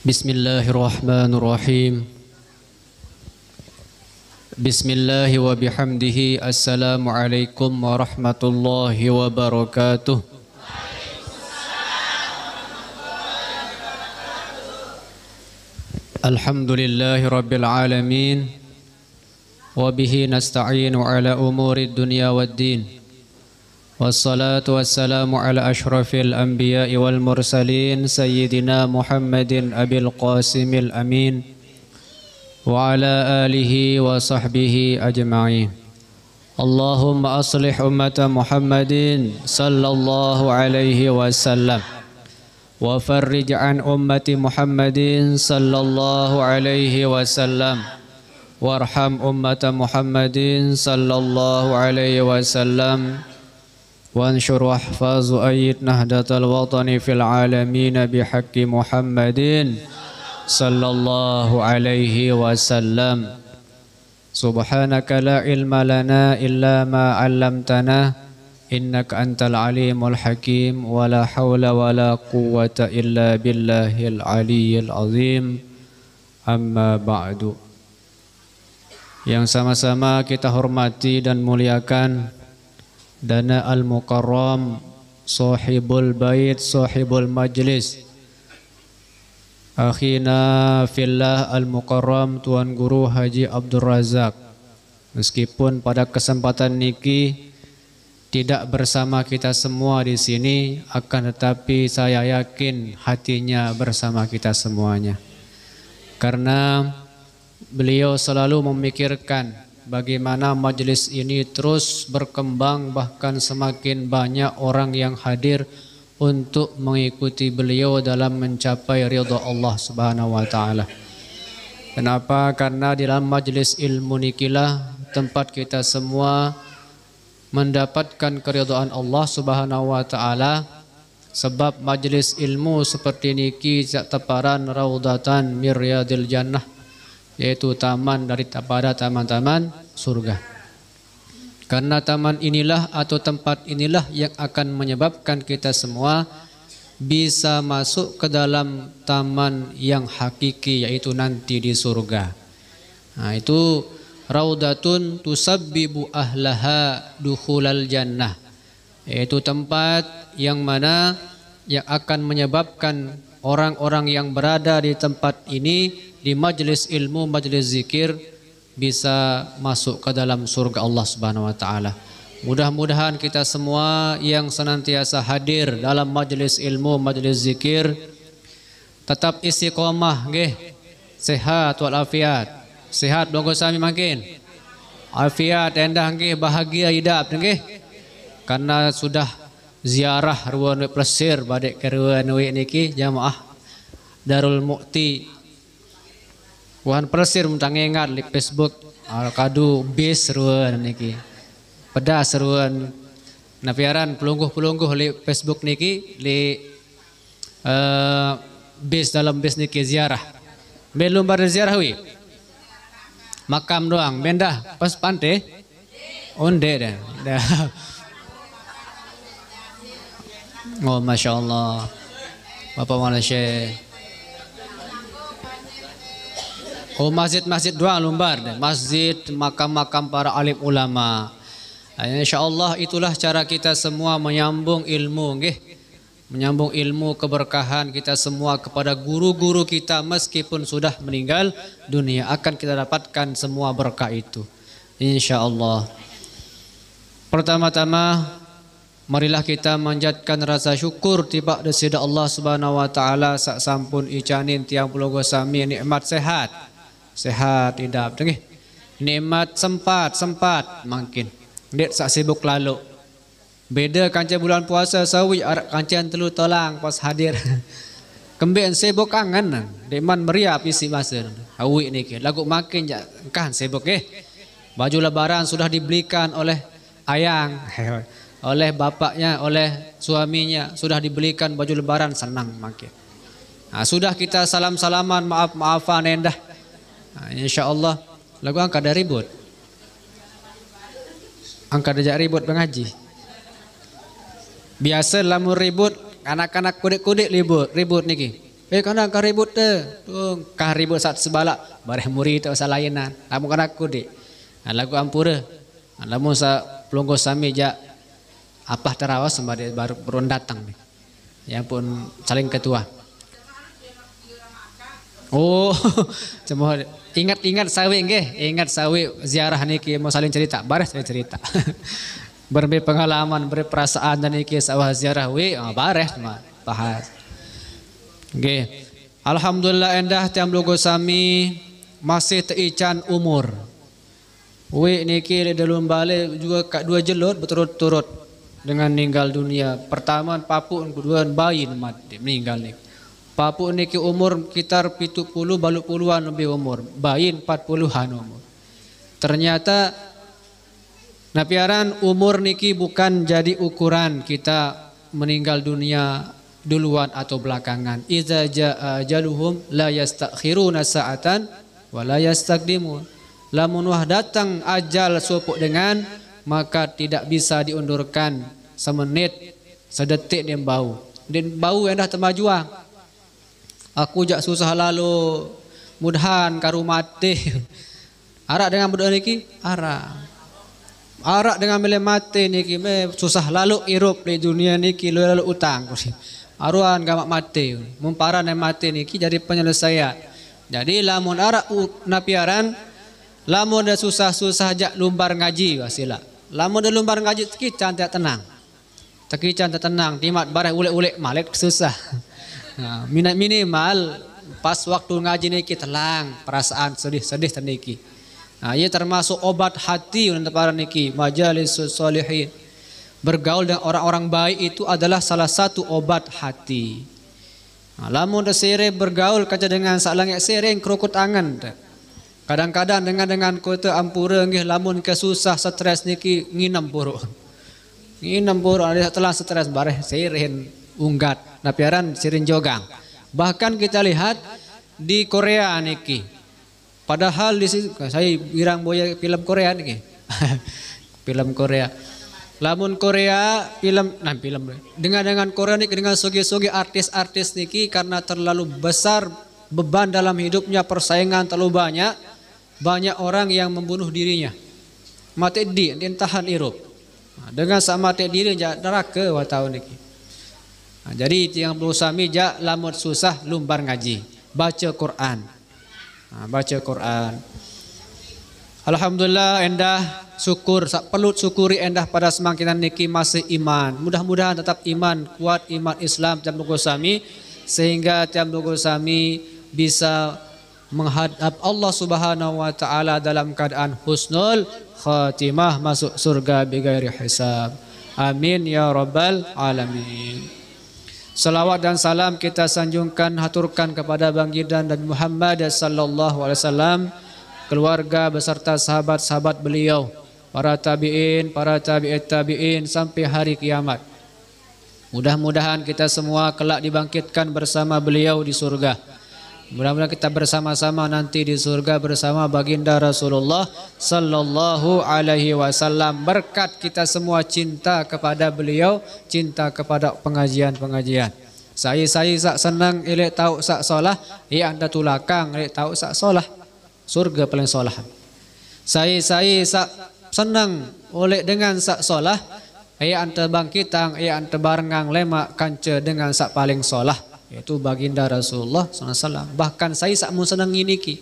Bismillahirrahmanirrahim. Bismillahi wa bihamdihi. Assalamualaikum warahmatullahi wabarakatuh. Alhamdulillahi rabbil alamin. Wa bihi nasta'inu ala umuri dunya waddin. Wassalatu wassalamu ala ashrafil anbiya'i wal mursalin Sayyidina Muhammadin abil qasimil amin wa ala alihi wa sahbihi ajma'in. Allahumma aslih ummata Muhammadin sallallahu alaihi wasallam wa farrij an ummati Muhammadin sallallahu alaihi wasallam warham ummata Muhammadin sallallahu alaihi wasallam وانشر واحفظ وأيد نهضة الوطن في العالمين بحق محمد صلى الله عليه وسلم سبحانك لا علم لنا إلا ما علمتنا إنك أنت العليم الحكيم ولا حول ولا قوة إلا بالله العلي العظيم أما بعد. Yang sama-sama kita hormati dan muliakan Dana Al-Mukarram, Sahibul Bait, Sahibul Majlis, Akhina Fillah Al-Mukarram Tuan Guru Haji Abdul Razak. Meskipun pada kesempatan niki tidak bersama kita semua di sini, akan tetapi saya yakin hatinya bersama kita semuanya. Karena beliau selalu memikirkan bagaimana majelis ini terus berkembang, bahkan semakin banyak orang yang hadir untuk mengikuti beliau dalam mencapai ridha Allah Subhanahu wa taala. Kenapa? Karena di dalam majelis ilmu nikilah tempat kita semua mendapatkan keridhaan Allah Subhanahu wa taala. Sebab majelis ilmu seperti niki teparan raudatan mir riyadil jannah, yaitu taman dari pada taman-taman surga. Karena taman inilah atau tempat inilah yang akan menyebabkan kita semua bisa masuk ke dalam taman yang hakiki, yaitu nanti di surga. Nah, itu raudatun tusabbibu ahlaha dukhulal jannah, yaitu tempat yang mana yang akan menyebabkan orang-orang yang berada di tempat ini, di majelis ilmu, majelis zikir, bisa masuk ke dalam surga Allah Subhanahu wa taala. Mudah-mudahan kita semua yang senantiasa hadir dalam majelis ilmu, majelis zikir tetap istiqomah nggih. Sehat walafiat. Sehat donggo sami makin. Afiat endah nggih, bahagia hidup nggih. Karena sudah ziarah ruang plesir badek ke ruang niki jamaah Darul Mu'ti Wan Persir mentangengat di Facebook kadu bis ruan niki pedas ruan napiaran pelungguh-pelungguh di Facebook niki di bis dalam bis niki ziarah belum pada ziarah wi makam doang bendah pas pantai onde dah oh masya Allah Bapak Malaysia. Oh masjid-masjid doang lumbar, masjid, makam-makam para alim ulama. Insyaallah itulah cara kita semua menyambung ilmu, nggih. Menyambung ilmu keberkahan kita semua kepada guru-guru kita meskipun sudah meninggal dunia, akan kita dapatkan semua berkah itu. Insyaallah. Pertama-tama marilah kita manjatkan rasa syukur tiba desida Allah Subhanahu wa taala sak sampun icanin tiang pulogo sami nikmat sehat. Sehat hidup nggih. Nikmat sempat mungkin. Dek sak sibuk lalu. Beda kanca bulan puasa sawi arak kancan telu tolang pas hadir. Kembeen sibuk kangen. Deman meriap isi masa. Awi niki lagu makin kan sibuk Baju lebaran sudah dibelikan oleh ayang, oleh bapaknya, oleh suaminya sudah dibelikan baju lebaran, senang makin. Nah, sudah kita salam-salaman, maaf-maafan endah. Nah, insyaallah lagu angka ada ribut. Angka ada ribut mengaji. Biasa lamun ribut anak-anak kudik-kudik ribut niki. Kana karibut te. Karibut sat sebalak bareh muri te usah layanan. Lamun kana aku dik. Lagu ampura. Lamun sa pelunggu sami ja apa terawas sembari baru beron datang nih. Ya pun saling ketua. Oh, cuma ingat sawi nggih, ingat sawi ziarah niki mau saling cerita, baris saya cerita. Berbe pengalaman, berperasaan dan niki sawah ziarah we, baris mah bahas. Nggih. Alhamdulillah endah tiam logo sami masih teican umur. We niki dalam balik juga dua jelot berturut-turut dengan meninggal dunia. Pertama papu, kedua bayi mati meninggal nih. Papu niki umur sekitar 70 balu puluhan lebih umur. Bayi 40-an umur. Ternyata napiaran umur niki bukan jadi ukuran kita meninggal dunia duluan atau belakangan. Iza jaa ajaluhum la yastakhiruna sa'atan wa la yastaqdimun. Lamun wah datang ajal supuk dengan maka tidak bisa diundurkan semenit sedetik dia bau. Dan bau yang dah termajuang. Aku jak susah lalu mudahan karu mati. Arak dengan budak niki arak dengan mele mati niki susah lalu irup di dunia niki lalu utang. Aruan gamak mati. Mumparan yang mati niki jadi penyelesaian. Jadi lamun arak napiaran lamun dah susah-susah jak lumbar ngaji wasila. Lamun dah lumbar ngaji kican tak tenang. Tekican tak tenang timat bareh ulek-ulek malek susah. Nah, minimal pas waktu ngaji niki telang perasaan sedih-sedih niki. Nah, ia termasuk obat hati untuk para niki majalisus solihin. Bergaul dengan orang-orang baik itu adalah salah satu obat hati. Nah, lamun sere bergaul kaca dengan salangnya sering kerukut angan. Kadang-kadang dengan kota ampura nggih lamun kesusah stres niki nginem buruk. Nginem buruk ada telah stres bareh seren unggat napiaran sirin jogang. Bahkan kita lihat di Korea niki. Padahal di sini saya birang boya film Korea niki. Film Korea. Lamun Korea film dengan Korea niki dengan soge-soge artis-artis niki karena terlalu besar beban dalam hidupnya, persaingan terlalu banyak orang yang membunuh dirinya. Mati tahan irup. Dengan sama mati diri neraka watau niki. Nah, jadi yang berusaha mija lamut susah lumbar ngaji, baca Quran. Nah, baca Quran. Alhamdulillah endah syukur perlu syukuri endah pada semangkitan niki masih iman. Mudah-mudahan tetap iman, kuat iman Islam tiap lugu sami sehingga tiap lugu sami bisa menghadap Allah Subhanahu wa taala dalam keadaan husnul khatimah masuk surga bighairi hisab. Amin ya rabbal alamin. Salawat dan salam kita sanjungkan haturkan kepada baginda Nabi Muhammad sallallahu alaihi wasallam, keluarga beserta sahabat-sahabat beliau, para tabi'in, para tabi'it tabi'in sampai hari kiamat. Mudah-mudahan kita semua kelak dibangkitkan bersama beliau di surga. Mudah-mudahan kita bersama-sama nanti di surga bersama baginda Rasulullah sallallahu alaihi wasallam. Berkat kita semua cinta kepada beliau, cinta kepada pengajian-pengajian. Saya sak senang ilek tahu sak solah, ia anda tulakang ilek tahu sak solah. Surga paling solah. Saya sak senang oleh dengan sak solah, ia anda bangkitang, ia anda barengang lemak kanca dengan sak paling solah. Yaitu baginda Rasulullah SAW. Bahkan saya sak mun senang niki.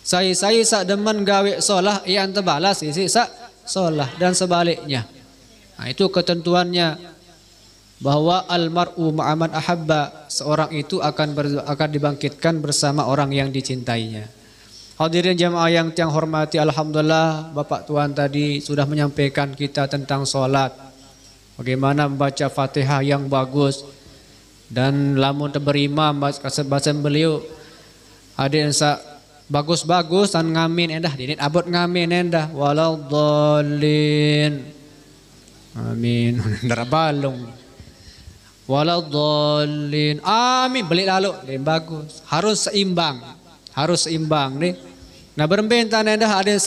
Saya sak demen gawe solah yang terbalas isi sak solah dan sebaliknya. Nah, itu ketentuannya bahwa almar'u ma'aman ahabba, seorang itu akan dibangkitkan bersama orang yang dicintainya. Hadirin jamaah yang tiang hormati, alhamdulillah Bapak Tuan tadi sudah menyampaikan kita tentang solat. Bagaimana membaca Fatihah yang bagus. Dan lamun berimam baca beliau ada yang bagus-bagus dan ngamin endah dinit abot ngamin endah waladdallin amin darabalung waladdallin amin beli lalu dan bagus harus seimbang nih. Nah berbentan endah ada yang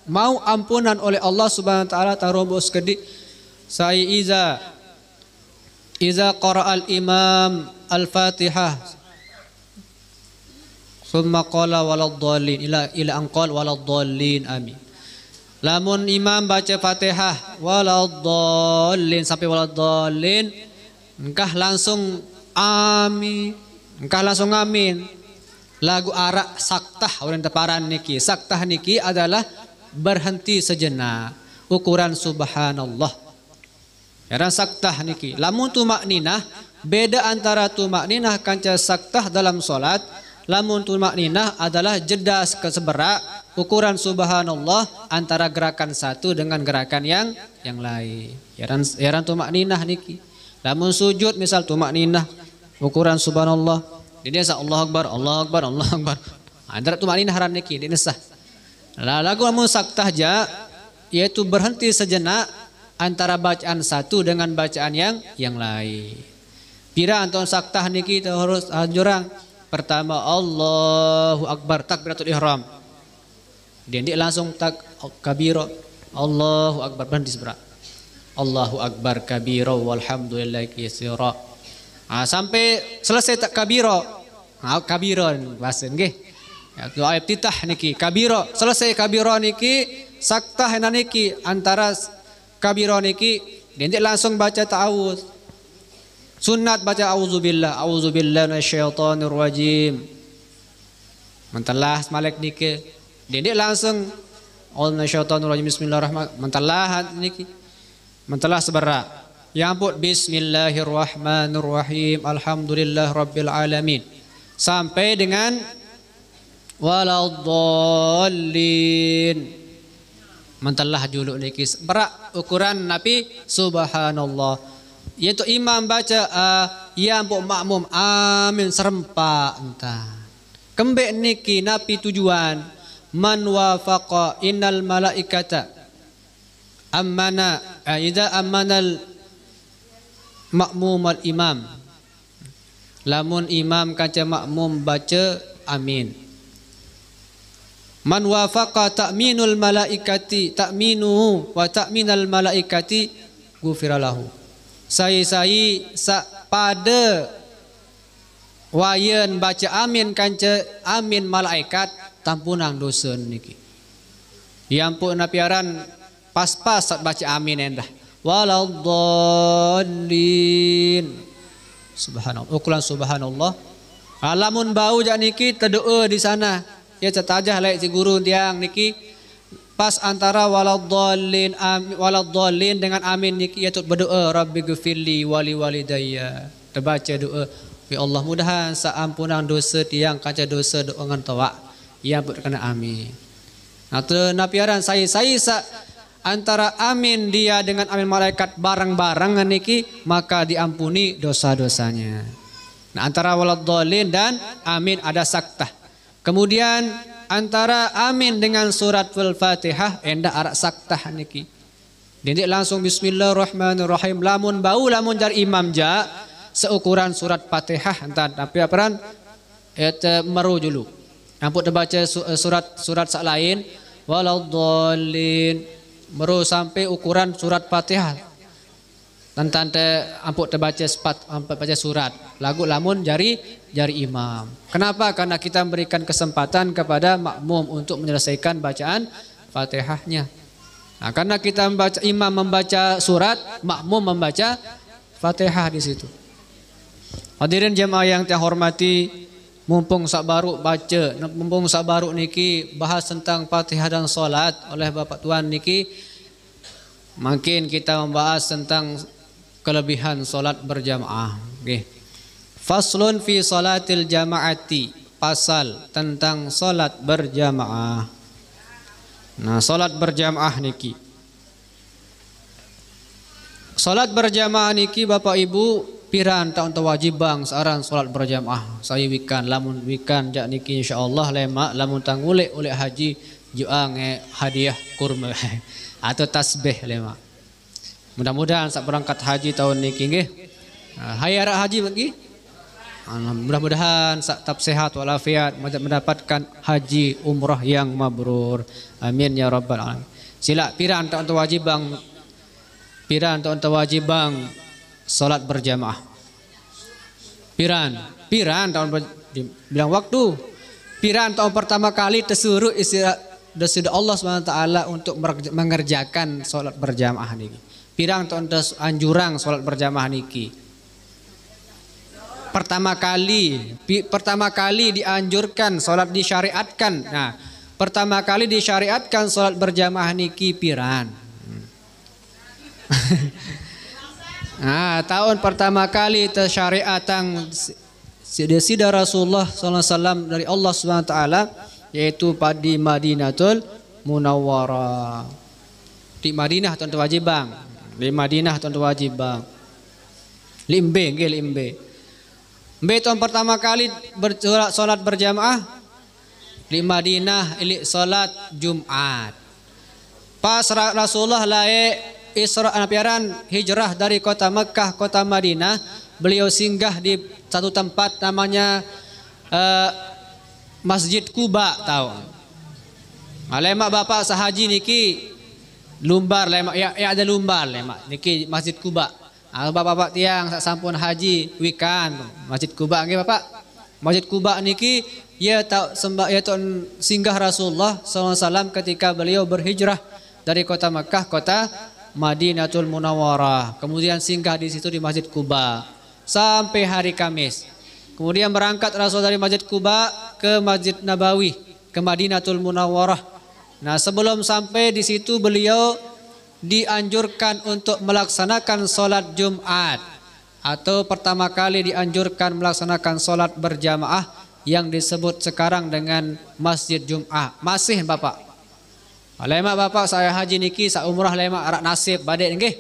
mau ampunan oleh Allah Subhanahu wa taala tarobos kedi saya Iza qara'al imam al-Fatihah Summa qala waladdallin ila anqal waladdallin amin. Lamun imam baca Fatihah waladdallin sampai waladdallin, engkah langsung amin. Engkah langsung amin. Lagu arak saktah orang teparan niki. Saktah niki adalah berhenti sejenak. Ukuran subhanallah. Yaran saktah niki. Lamun tumakninah, beda antara tumakninah kanca saktah dalam solat. Lamun tumakninah adalah jeda seberak ukuran subhanallah antara gerakan satu dengan gerakan yang lain. Yaran tumakninah niki. Lamun sujud misal tumakninah ukuran subhanallah. Dia sa Allahu Akbar, Allahu Akbar, Allahu Akbar. Antara tumakninah haran niki dia sah. Lagu lamun saktah ja yaitu berhenti sejenak antara bacaan satu dengan bacaan yang lain. Pira anton saktah niki harus jurang. Pertama Allahu Akbar takbiratul ihram. Dia langsung kabiro Allahu Akbar berhenti seberak. Allahu Akbar kabiro walhamdulillahi katsira. Sampai selesai tak kabiro. Kabiro bahasa nggih. Ya ayat titah niki kabiro. Selesai kabiro niki saktah niki antara kabiro niki dia langsung baca ta'awudz. Sunat baca auzubillah minasyaitonir rajim. Mentelah malek niki. Dia langsung minasyaitonir rajim bismillahirrahmanirrahim. Mentelah niki. Mentelah seberak. Yang pun bismillahirrahmanirrahim. Alhamdulillah rabbil alamin. Sampai dengan waladdallin. Mentelah juluk niki. Berak ukuran Nabi subhanallah. Yaitu imam baca yang pun makmum amin serempak entah. Kembek niki napi tujuan man wafaqa innal malaikata ammana idza ammanal makmum al imam. Lamun imam kaca makmum baca amin. Man wafaqa ta'minul malaikati ta'minuhu wa ta'minal malaikati ghufira lahu. Saya pada wayan baca amin kanca amin malaikat tampunang dosa niki. Yang pun napiaran pas-pas baca amin endah. Waladdallin. Subhanallah. Ukuran subhanallah. Alamun bau jak niki terdoa di sana. Ya cetajah laik si guru tiang niki. Pas antara waladdallin dengan amin niki yaitu berdoa rabbi ghfirli wali walidayya. Terbaca doa ya Allah mudahan saampunan dosa tiang kaca dosa doa ngan tawa. Ya pun kena amin. Nah tu napiaran saya antara amin dia dengan amin malaikat bareng-bareng niki maka diampuni dosa-dosanya. Nah antara waladdallin dan amin ada saktah. Kemudian antara amin dengan surat Al-Fatihah endah arak saktah niki. Dia langsung bismillahirrahmanirrahim. Lamun bau lamun jar imam ja seukuran surat Fatihah entar tapi aparan meru dulu. Ampun terbaca surat sak lain waladdallin meru sampai ukuran surat Fatihah. Tante ampun terbaca baca surat. Lagu lamun jari imam. Kenapa? Karena kita memberikan kesempatan kepada makmum untuk menyelesaikan bacaan Fatihahnya. Nah, karena kita imam membaca surat, makmum membaca Fatihah di situ. Hadirin jemaah yang saya hormati, mumpung sak baru niki bahas tentang Fatihah dan salat oleh Bapak Tuan niki, makin kita membahas tentang kelebihan salat berjamaah. Okay. Faslun fi salatil jamaati, pasal tentang salat berjamaah. Nah, salat berjamaah niki. Salat berjamaah niki Bapak Ibu piran tak untuk wajib bang searan salat berjamaah. Saya wikan lamun wikan jak niki insyaallah lemak lamun tang ulek haji juang hadiah kurma atau tasbih lemak. Mudah-mudahan saat berangkat haji tahun niki nggih. Hayar haji lagi. Mudah-mudahan tetap sehat walafiat mendapatkan haji umrah yang mabrur. Amin ya rabbal alamin. Sila piran tak untuk wajib bang. Piran tak untuk wajib bang salat berjamaah. Piran tak bilang waktu. Piran tahun pertama kali tersuruh sudah Allah SWT untuk mengerjakan solat berjamaah niki. Pirang tahun anjurang solat berjamaah niki. Pertama kali dianjurkan solat disyariatkan. Nah, pertama kali disyariatkan solat berjamaah niki piran. Nah, tahun pertama kali tersyariatan sida Rasulullah SAW dari Allah SWT, yaitu di Madinatul Munawwarah. Di Madinah tuan wajib bang. Di Madinah tuan wajib bang. Limbe. Mbe tahun pertama kali solat berjamaah di Madinah ilik solat Jumat. Pas Rasulullah Isra piaran hijrah dari kota Mekah kota Madinah, beliau singgah di satu tempat namanya Masjid Kuba tahu. Lemak bapak sahaji niki lumbar lemak ya ada lumbar lemak niki Masjid Kuba. Bapak-bapak tiang sampun haji wikan Masjid Kuba nggih bapak. Masjid Kuba niki ya singgah Rasulullah SAW ketika beliau berhijrah dari kota Mekah kota Madinatul Munawwarah. Kemudian singgah di situ di Masjid Kuba sampai hari Kamis. Kemudian berangkat Rasul dari Masjid Kuba ke Masjid Nabawi, ke Madinatul Munawwarah. Nah, sebelum sampai di situ beliau dianjurkan untuk melaksanakan solat Jumat, atau pertama kali dianjurkan melaksanakan solat berjamaah yang disebut sekarang dengan Masjid Jumat. Masih bapak. Lemak bapak saya haji niki sa umrah lemak arak nasib badek nggih.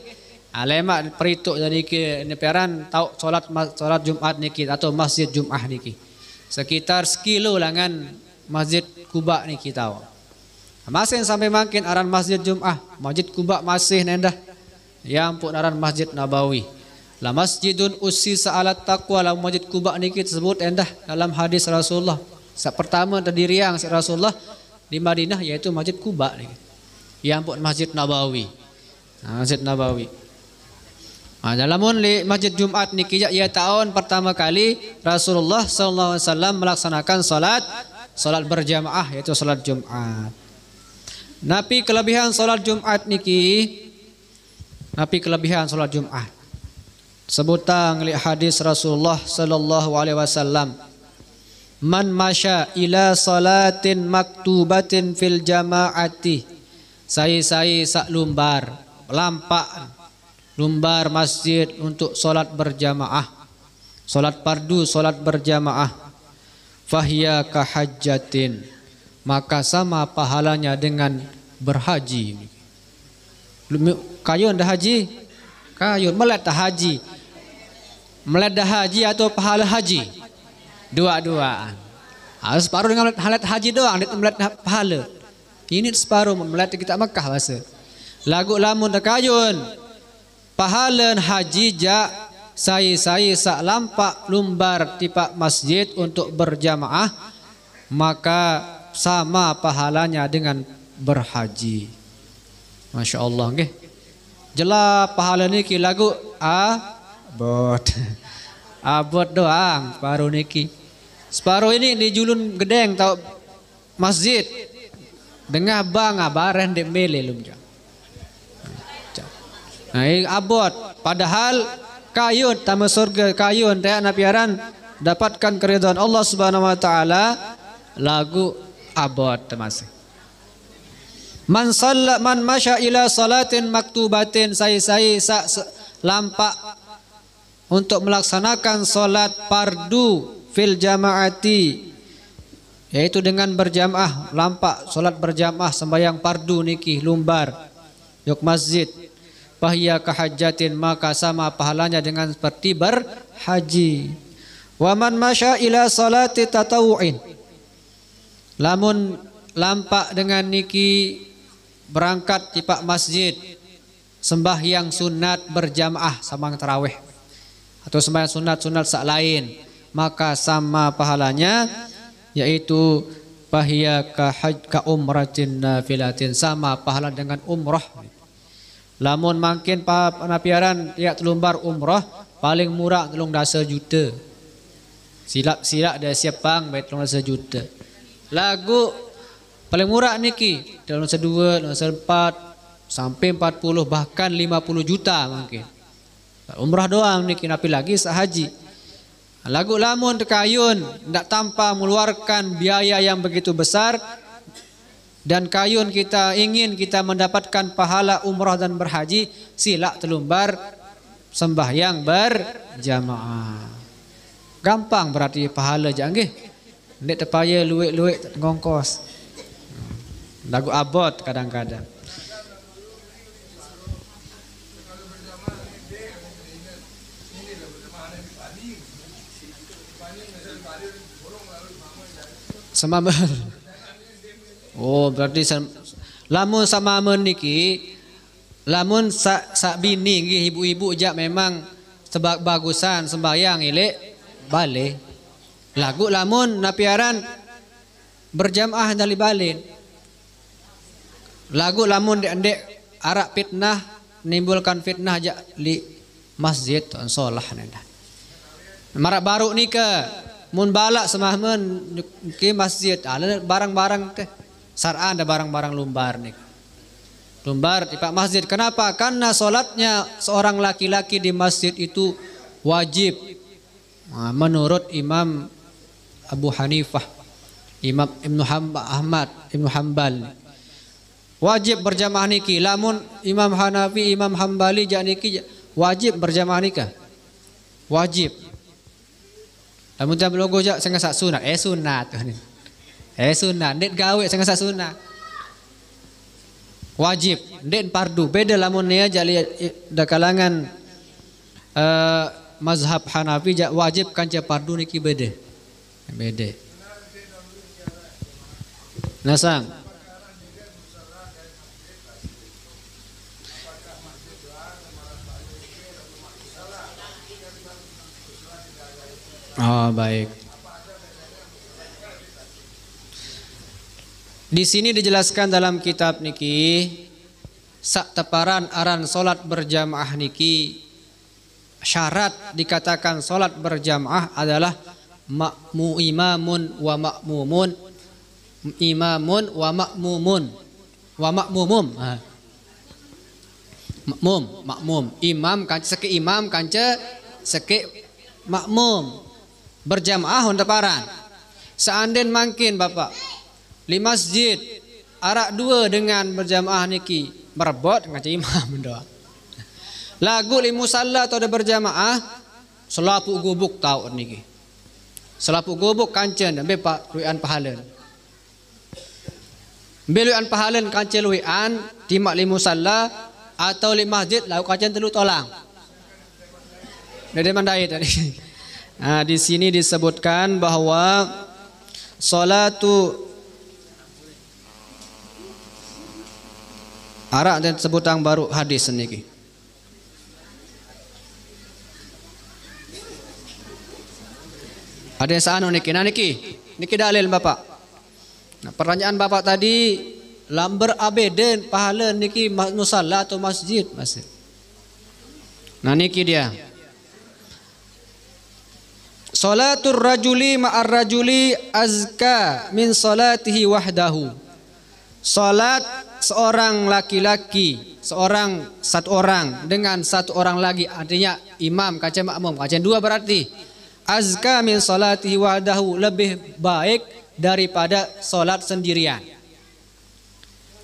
Lemak perituk dari niki neperan tau solat Jumat niki atau Masjid Jumat niki. Sekitar sekilo langan Masjid Kuba niki tahu. Masih sampai makin aran Masjid Jumat, Masjid Kuba masih nendah. Yang pun aran Masjid Nabawi. La masjidun ussisa ala taqwa, la Masjid Kuba niki tersebut endah dalam hadis Rasulullah. Pertama terdiri yang Rasulullah di Madinah yaitu Masjid Kuba niki. Yang pun Masjid Nabawi. Masjid Nabawi. Dalam Masjid Jumat niki ya tahun pertama kali Rasulullah SAW melaksanakan salat berjamaah yaitu salat Jumat. Nabi kelebihan salat Jumat niki, Nabi kelebihan salat Jumat. Sebutang li hadis Rasulullah sallallahu alaihi wasallam. Man masya ila salatin maktubatin fil jamaati. Saya sak lumbar, lampak lumbar masjid untuk salat berjamaah. Salat fardu, salat berjamaah. Fahiya kahajjatin. Maka sama pahalanya dengan berhaji. Kayun dah haji? Kayun meled dah haji. Meled dah haji atau pahala haji? Dua-duaan. Separuh dengan meled haji doang, meled pahala. Ini separuh meled kita Mekah bahasa. Lagu lamun dah kayun. Pahala haji ja saya sak lampak lumbar tipak masjid untuk berjamaah, maka sama pahalanya dengan berhaji. Masya Allah nggih. Jelas pahala niki lagu abot. Abot doang separuh niki. Separuh ini di julun gedeng tau masjid. Dengah bang baren de mele lumja. Nah, abot padahal kayun tamu surga kayun teh napiaran dapatkan keridhaan Allah Subhanahu wa taala lagu abot termasuk. Man masya ila salatin maktubatin saya lampak untuk melaksanakan salat fardu fil jamaati, yaitu dengan berjamaah, lampak salat berjamaah sembahyang fardu niki lumbar yuk masjid. Fahiya kahajjatin, maka sama pahalanya dengan seperti berhaji. Wa man masya ila salati tatawu'in, lamun lampak dengan niki berangkat di pak masjid sembahyang sunat berjamaah sama tarawih atau sembahyang sunat sak lain, maka sama pahalanya yaitu fahiya ka umratin nafilatin, sama pahala dengan umrah. Lamun makin panapiaran tiap telumbar umrah paling murah telung dasa juta. Silap dah siapang baik telung dasa juta. Lagu paling murah niki dalam nusa 2, nusa 4 sampai 40 bahkan 50 juta mungkin. Umrah doang niki napi lagi sahaji. Lagu lamun tekayun ndak tanpa mengeluarkan biaya yang begitu besar dan kayun kita ingin kita mendapatkan pahala umrah dan berhaji, sila telumbar sembahyang berjamaah. Gampang berarti pahala je nggih. Ndak terpaya luik-luik ngongkos. Lagu abot kadang-kadang. Samamen. Oh, berarti lamun samamen niki lamun sak bini nggih ibu-ibu jak memang sebab bagusan sembahyang ilek balik. Lagu lamun napiaran berjamaah dari balin. Lagu lamun dek arak fitnah menimbulkan fitnah jak li masjid solah nenda. Marak baru nika mun balak semahmen ke masjid ada barang-barang teh sar'an ada barang-barang lumbar nih. Lumbar di pak masjid. Kenapa? Karena solatnya seorang laki-laki di masjid itu wajib menurut Imam Abu Hanifah, Imam Ibnu Ahmad, Ibnu Hambal. Wajib berjamaah niki. Lamun Imam Hanafi, Imam Hambali jak niki wajib berjamaah nikah. Wajib. Lamun jam logo jak sengasak sunat, sunat. Sunat, ndet gawe sengasak sunat. Wajib, ndet fardu. Beda lamun nia jali da kalangan mazhab Hanafi jak wajib kanca fardu niki beda. Beda. Nasang. Oh, baik. Di sini dijelaskan dalam kitab niki sak teparan aran solat berjamaah niki syarat dikatakan solat berjamaah adalah imamun wa makmumun, imamun wa makmumun, wa makmumum. Makmum, imam kanca seke imam kanca seke makmum. Berjamaah untuk paran. Seandainya mungkin Bapak di masjid arak dua dengan berjamaah niki merebot ngaca imam doa. Lagu li musalla atau ada berjamaah selapuk gubuk tahu niki. Selapuk gubuk kancen ambe pak luian pahalan. Beluian pahalan kancen luian timak li musalla atau li masjid lagu kancen telu tolang. Dari mandai tadi. Nah, di sini disebutkan bahwa salatu arak dan sebutang baru hadis niki. Ada yang saano niki. Nah niki dalil Bapak. Nah, pertanyaan Bapak tadi lamber abeden pahala niki musalla atau masjid. Nah niki dia. Salatul rajuli ma'ar rajuli azka min salatihi wahdahu. Salat seorang laki-laki, satu orang dengan satu orang lagi, artinya imam kaca makmum, kaca dua berarti azka min salatihi wahdahu, lebih baik daripada salat sendirian.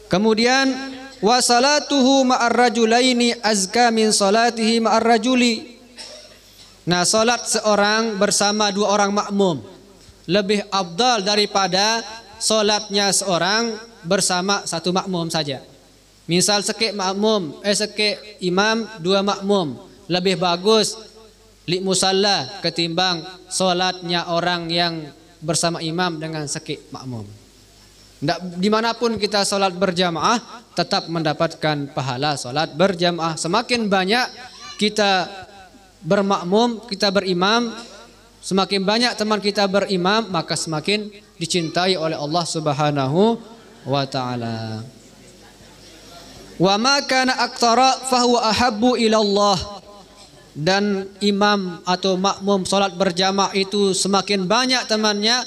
Kemudian wa salatuhu ma'ar rajulaini azka min salatihi ma'ar rajuli. Nah, salat seorang bersama dua orang makmum lebih afdal daripada salatnya seorang bersama satu makmum saja. Misal sekek makmum, sekek imam, dua makmum, lebih bagus li musalla ketimbang salatnya orang yang bersama imam dengan sekek makmum. Dimanapun kita salat berjamaah tetap mendapatkan pahala salat berjamaah. Semakin banyak kita bermakmum, kita berimam, semakin banyak teman kita berimam, maka semakin dicintai oleh Allah Subhanahu wa taala. Wa ma kana aktsara fa huwa ahabbu ila Allah. Dan imam atau makmum salat berjamaah itu semakin banyak temannya,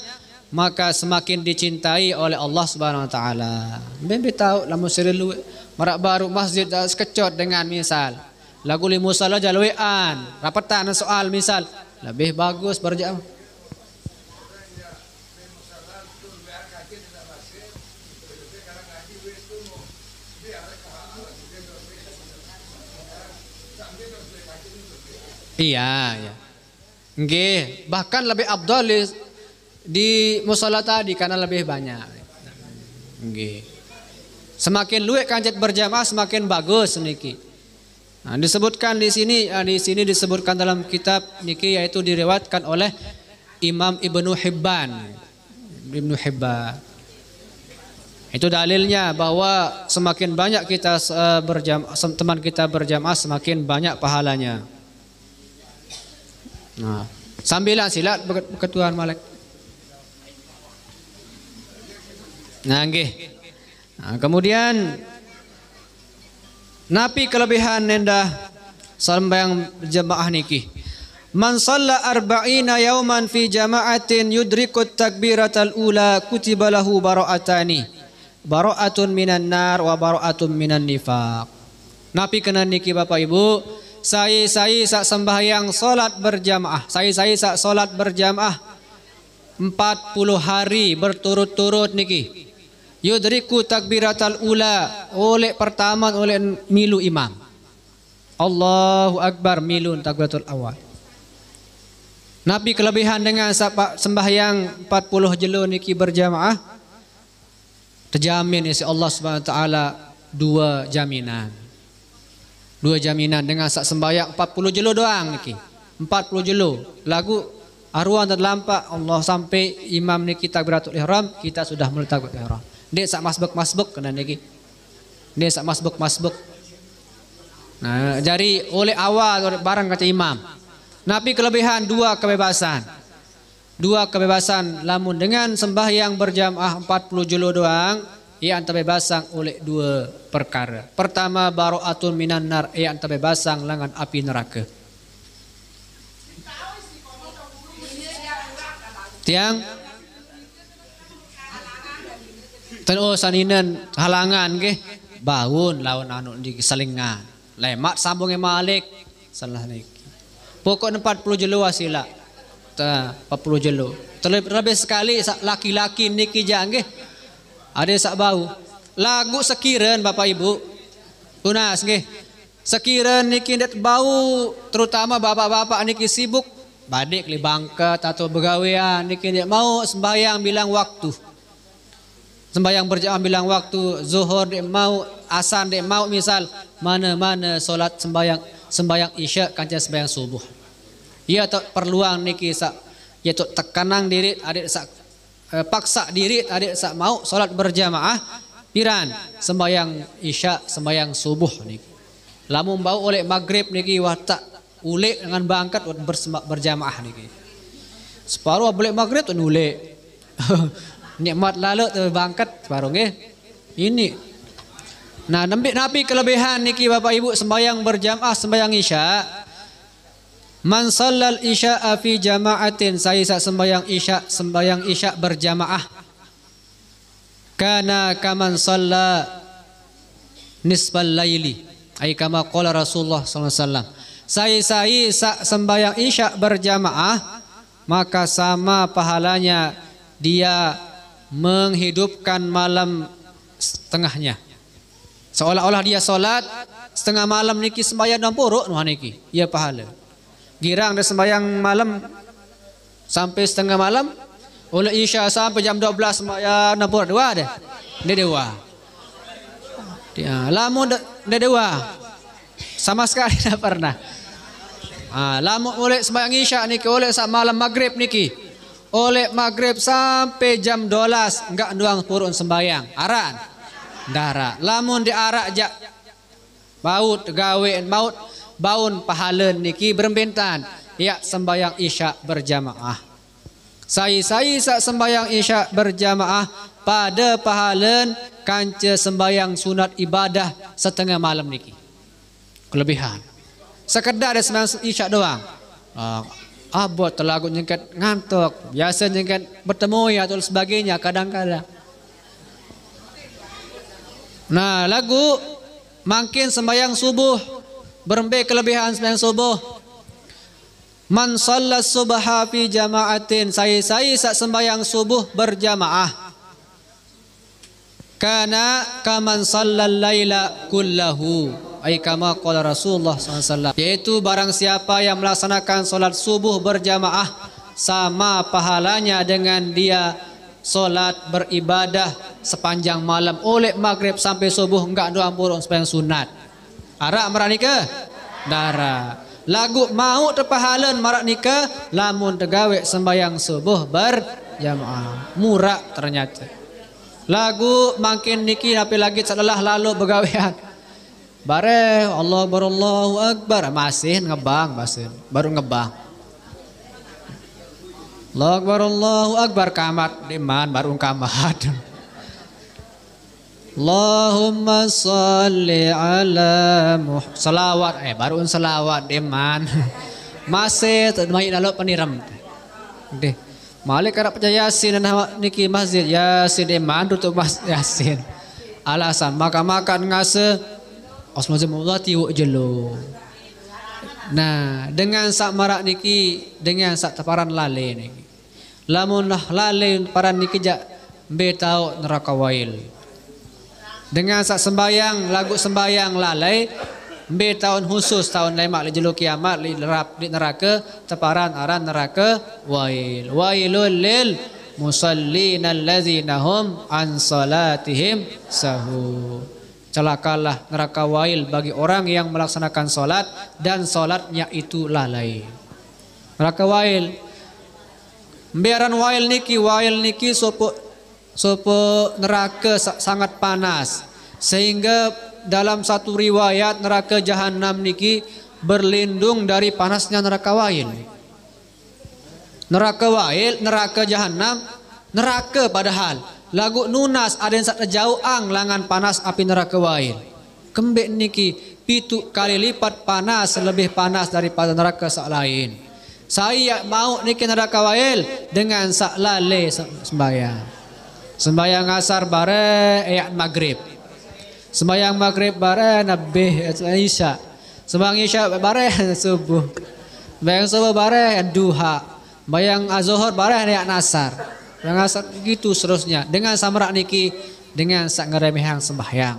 maka semakin dicintai oleh Allah Subhanahu wa taala. Membe tahu lamun serilu marak baru masjid sekecot dengan misal lagu li musalla jalwean, rapatan soal misal lebih bagus berjamaah. Iya, ya. Nggih, bahkan lebih abdal di musala tadi karena lebih banyak. Nggih. Semakin luwih kancet berjamaah semakin bagus niki. Nah, disebutkan di sini disebutkan dalam kitab niki yaitu diriwayatkan oleh Imam Ibnu Hibban. Ibnu Hibban. Itu dalilnya bahwa semakin banyak kita teman kita berjamaah semakin banyak pahalanya. Nah, sambilan silat ketuaan Malek. Nah, nggih. Nah, kemudian napi kelebihan nendah sembahyang jamaah niki. Man shalla arba'ina yauman fi jama'atin yudrikut takbiratal ula kutiba lahu bara'atani. Bara'atun minan nar wa bara'atun minan nifaq. Napi kena niki Bapak Ibu, saya sak sembahyang solat berjamaah. Saya sak solat berjamaah 40 hari berturut-turut niki. Yudriku takbiratal ula, oleh pertama oleh milu imam. Allahu Akbar milun takbiratul awal. Nabi kelebihan dengan sembahyang 40 jelo niki berjamaah terjamin si Allah Subhanahu wa taala dua jaminan dengan sak sembahyang 40 jelo doang niki. 40 jelo. Lagu arwah terlampak Allah sampai imam niki takbiratul ihram, kita sudah mulai takbiratul ihram. Dia sak masbuk kena niki. Dia sak masbuk. Nah, jadi oleh awal barang kata imam. Nabi kelebihan dua kebebasan lamun dengan sembahyang berjamaah 40 jelo doang, ia terbebasang oleh dua perkara. Pertama bara'atun minan nar, ia terbebasang langan api neraka. Tiang saninen halangan ke baun lawan anu di salingan lemak sambungnya malik salah niki. Pokok 40 jelo wasila. 40 jelo. Terlebih sekali laki-laki niki jange ada sak bau. Lagu sekiren Bapak Ibu. Unas nggih. Sekiren niki ndet bau terutama bapak-bapak niki sibuk badik li bangket atau begawean niki ndet mau sembahyang bilang waktu. Sembahyang berjamaah bilang waktu, zuhur dek mau, asan dek mau misal mana solat sembahyang isya kanca sembahyang subuh. Ia tak perluang niki sak ya tu tekanang diri adik sak paksa diri adik sak mau solat berjamaah piran sembahyang isya sembahyang subuh niki. Lamun bau oleh maghrib niki watak ulek dengan bangkat berjamaah niki. Separuh boleh maghrib tu ulek. Nikmat lalu tu bangkat separuh nggih. Ini. Nah, nabi kelebihan niki Bapak Ibu sembahyang berjamaah sembahyang isya. Man shallal isya'a fi jama'atin, saya sembahyang isya berjamaah. Kana kaman shalla nisbal laili. Ai kama qala Rasulullah sallallahu alaihi wasallam. Saya sembahyang isya berjamaah maka sama pahalanya dia menghidupkan malam setengahnya. Seolah-olah dia solat setengah malam niki sembahyang 60 niki. Ia pahala. Girang dia sembahyang malam sampai setengah malam, oleh isya sampai jam 12 sembahyang 62 deh. Dia dewa. Dia lamun dia dewa. Sama sekali tidak pernah. Lamun oleh sembahyang isya niki oleh sak malam maghrib niki. Oleh maghrib sampai jam 12 enggak doang purun sembahyang. Aran. Dara. Lamun diarak jak baut gawe maut baun pahalan niki berembentan ya sembahyang isya berjamaah. Saya sembahyang isya berjamaah pada pahalan kanca sembahyang sunat ibadah setengah malam niki. Kelebihan. Sekedar ada sembahyang isya doang. Abot lagu nyengket ngantuk, biasa nyengket bertemu ya atau sebagainya kadang-kadang. Nah, lagu makin sembahyang subuh berembe kelebihan sembahyang subuh. Man shalla subha fi jama'atin, saya sak sembahyang subuh berjamaah. Kana kaman shallal laila kullahu, ay kama qala Rasulullah SAW, yaitu barang siapa yang melaksanakan solat subuh berjamaah sama pahalanya dengan dia solat beribadah sepanjang malam, oleh maghrib sampai subuh enggak doang burung sembahyang sunat. Arak marak nikah dara lagu mau terpahalan marak nikah lamun tegawe sembahyang subuh berjamaah murah ternyata. Lagu makin niki tapi lagi setelah lalu begawean bare Allahu Akbar masih ngebang baru ngebang Allahu Akbar kamat diman baru kamat. Allahumma salli ala salawat baru salawat diman masih mai lalu peniram deh malik karena percaya yasin dan niki masjid yasin diman tutup mas yasin alasan makan ngase osmazimullah tiwuk jelo. Nah, dengan sak marak niki dengan sak teparan lale niki. Lamun lale paran niki jak betau neraka wail. Dengan sak sembayang lagu sembayang lalai be tahun khusus tahun lemak li jelu kiamat li neraka teparan aran neraka wail. Wailul lil musallin allazina hum an salatihim sahun. Celakalah neraka wail bagi orang yang melaksanakan solat dan solatnya itu lalai. Neraka wail. Biaran wail niki sopo neraka sangat panas sehingga dalam satu riwayat neraka jahanam niki berlindung dari panasnya neraka wail. Neraka wail, neraka jahanam, neraka padahal lagu nunas ada yang sak jauh ang langan panas api neraka wail. Kembek niki 7 kali lipat panas, lebih panas daripada neraka sak lain. Saya mau niki neraka wail dengan sak lale sembahyang. Sembahyang asar bare ayat maghrib. Sembahyang maghrib bare nabih isya. Sembahyang isya bare subuh. Sembahyang subuh bare duha. Sembahyang azhar bare ayat nasar. Yang asar gitu seterusnya. Dengan samrak niki dengan sak ngeremehang sembahyang.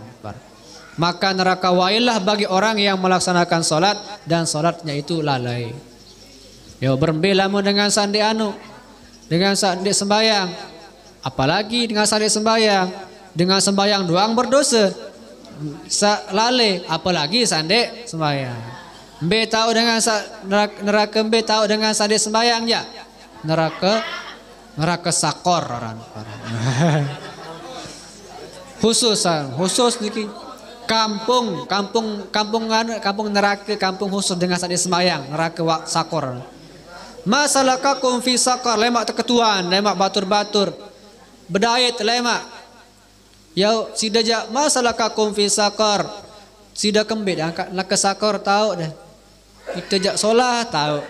Maka neraka wailah bagi orang yang melaksanakan solat dan solatnya itu lalai. Yo berembelamu dengan sandi anu, dengan sandi sembahyang. Apalagi dengan sandi sembahyang, dengan sembahyang doang berdosa. Lale, apalagi sandi sembahyang. Mbe tahu dengan neraka mbe tahu dengan sandi sembahyang ya. Neraka sakor orang. Khusus niki kampung neraka, kampung khusus dengan sandi sembahyang, neraka sakor. Masalakakum fi sakor, lemak terketuan, lemak batur-batur. Bedait lemak. Yau sida ja masalakakum fi sakor. Sida kembit angkat nak ke sakor tahu dah. Kita jak solah tahu.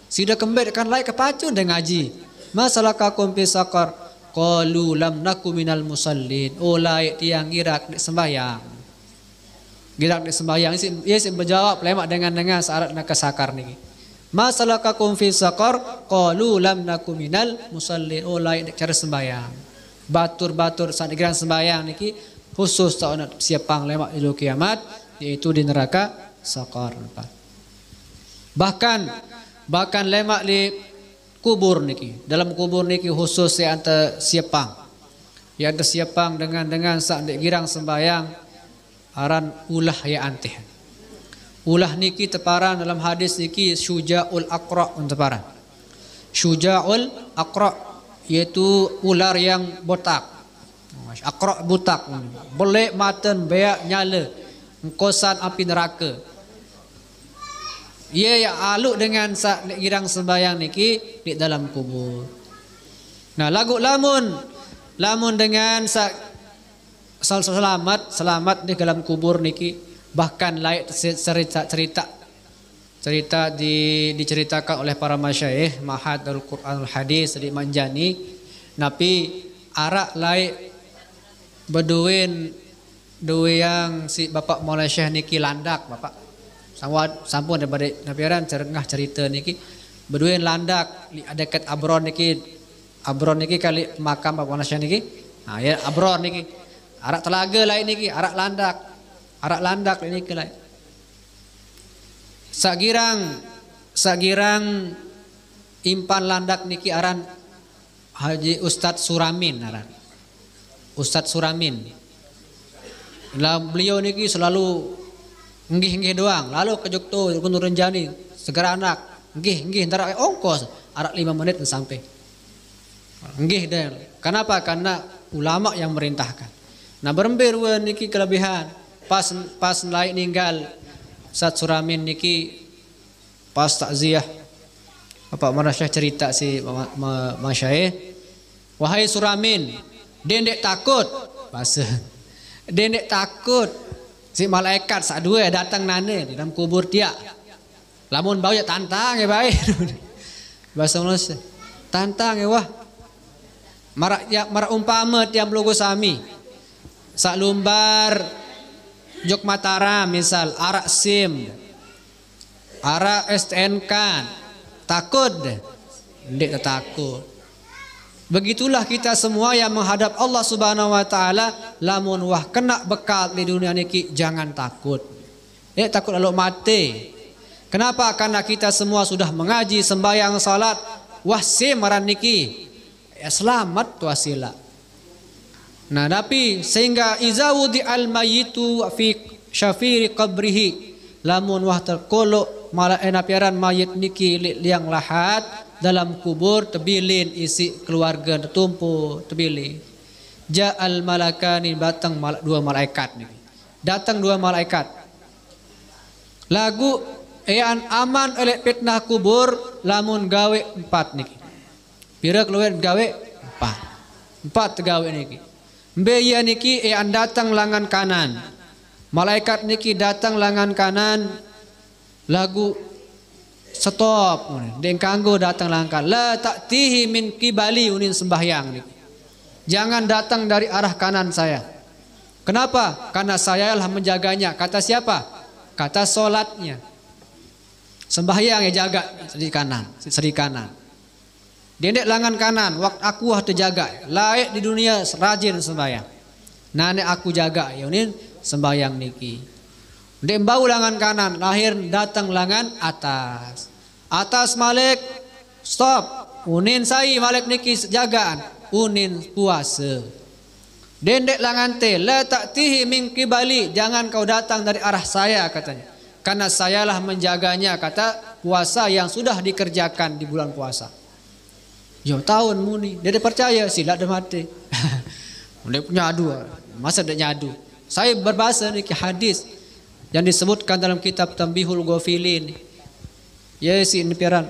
Sida kembit kan laik kepacun dah ngaji. Masalakakum fi sakor. Qalu lam naku minal musallin. Oh laik tiang girak di sembahyang. Girak di sembahyang. Yes berjawab lemak dengan syarat nak ke sakar ni. Masalakakum fi sakor. Qalu lam naku minal musallin. Oh laik cara sembahyang. Batur-batur saat digeran sembahyang niki khusus tahun siapang lemak itu kiamat, yaitu di neraka sakar. Bahkan lemak di kubur niki, dalam kubur niki khusus yang anta siapang, yang anta siapang dengan saat digeran sembahyang aran ulah ya antih. Ulah niki teparan dalam hadis niki syuja'ul aqra teparan. Syuja'ul aqra yaitu ular yang botak. Aqra botak. Boleh maten beak nyala. Engkosan api neraka. Ia ya aluk dengan sak girang sembahyang niki di dalam kubur. Nah, lagu lamun dengan sak selamat di dalam kubur niki bahkan layak cerita cerita diceritakan oleh para masyayikh Ma'had Al-Qur'anul Hadis di Manjani, napi arak lai beduin dua yang si Bapak Maulana Syekh niki landak Bapak. Sampun daripada napiaran cerengah cerita niki beduin landak ada ket Abron niki kali makam Bapak Maulana Syekh niki. Nah ya Abron niki. Arak telaga lain niki, arak landak niki lain. Sagirang impan landak niki aran Haji Ustadz Suramin aran. Ustadz Suramin. Lah beliau niki selalu nggih doang, lalu ke Jogto Gunung Renjani segera anak nggih ntar ongkos arak 5 menit sampai. Nggih deh. Kenapa? Karena ulama yang merintahkan. Nah berembir niki kelebihan pas lain ninggal Ustadz Suramin niki pas takziah Bapak Maulana Syekh cerita si Masyayikh, wahai Suramin, dendek takut bahasa dendek takut si malaikat sak dua datang nane di dalam kubur dia lamun bau ya tantang ya baik bahasa Malaysia tantang ya wah marak umpama tiap logo sami sak lumbar Jok Mataram misal arak SIM arak STNK takut deh ndek takut. Begitulah kita semua yang menghadap Allah Subhanahu wa taala, lamun wah kena bekal di dunia niki jangan takut. Takut lalu mati. Kenapa? Karena kita semua sudah mengaji sembahyang salat wah semaran niki selamat wasila. Nah, tapi sehingga izawudi al mayitu fi syafiri qabrihi, lamun wah terkolok napiaran mayit niki liang lahat dalam kubur tebilin isi keluarga tertumpu tebilin. Ja'al malakani datang dua malaikat nih. Datang dua malaikat. Lagu ean aman oleh fitnah kubur lamun gawe 4 niki. Pira keluar gawe 4. 4 gawe niki. Mbeya niki ean datang lengan kanan. Malaikat niki datang lengan kanan. Lagu stop den kanggo datang langkah la ta'tihi min qibali unin sembahyang nih. Jangan datang dari arah kanan saya. Kenapa? Karena saya lah menjaganya. Kata siapa? Kata solatnya. Sembahyang ya jaga seri kanan. Dendek langan kanan waktu aku harus terjaga. Laik di dunia rajin sembahyang. Nane aku jaga ya unin sembahyang niki. Dek bau langan kanan lahir datang langan atas. Atas Malik stop unin sai Malik niki jagaan unin puasa. Dendek langan te la ta'tihi min qibali, jangan kau datang dari arah saya katanya. Karena sayalah menjaganya kata puasa yang sudah dikerjakan di bulan puasa. Yo tahun muni dia percaya sila ada mati. Dia punya adu masa dia nyadu. Saya berbahasa niki hadis yang disebutkan dalam kitab Tambihul Ghafilin. Ya si piran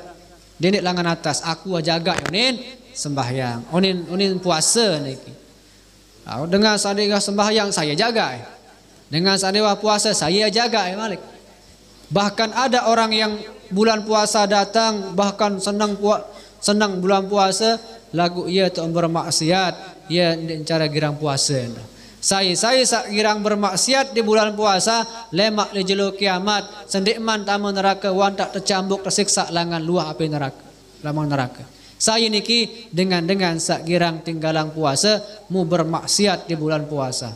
dendek langan atas aku jaga unin sembahyang unin puasa niki. Dengan sadega sembahyang saya jaga. Dengan sadega puasa saya jaga Malik. Bahkan ada orang yang bulan puasa datang bahkan senang bulan puasa lagu ia tu bermaksiat ia cara girang puasa. Saya girang bermaksiat di bulan puasa lemak di jelo kiamat sendikman tamu neraka wan tak tercambuk tersiksa langan luah api neraka lamang neraka. Saya niki dengan sak girang tinggalang puasa mu bermaksiat di bulan puasa.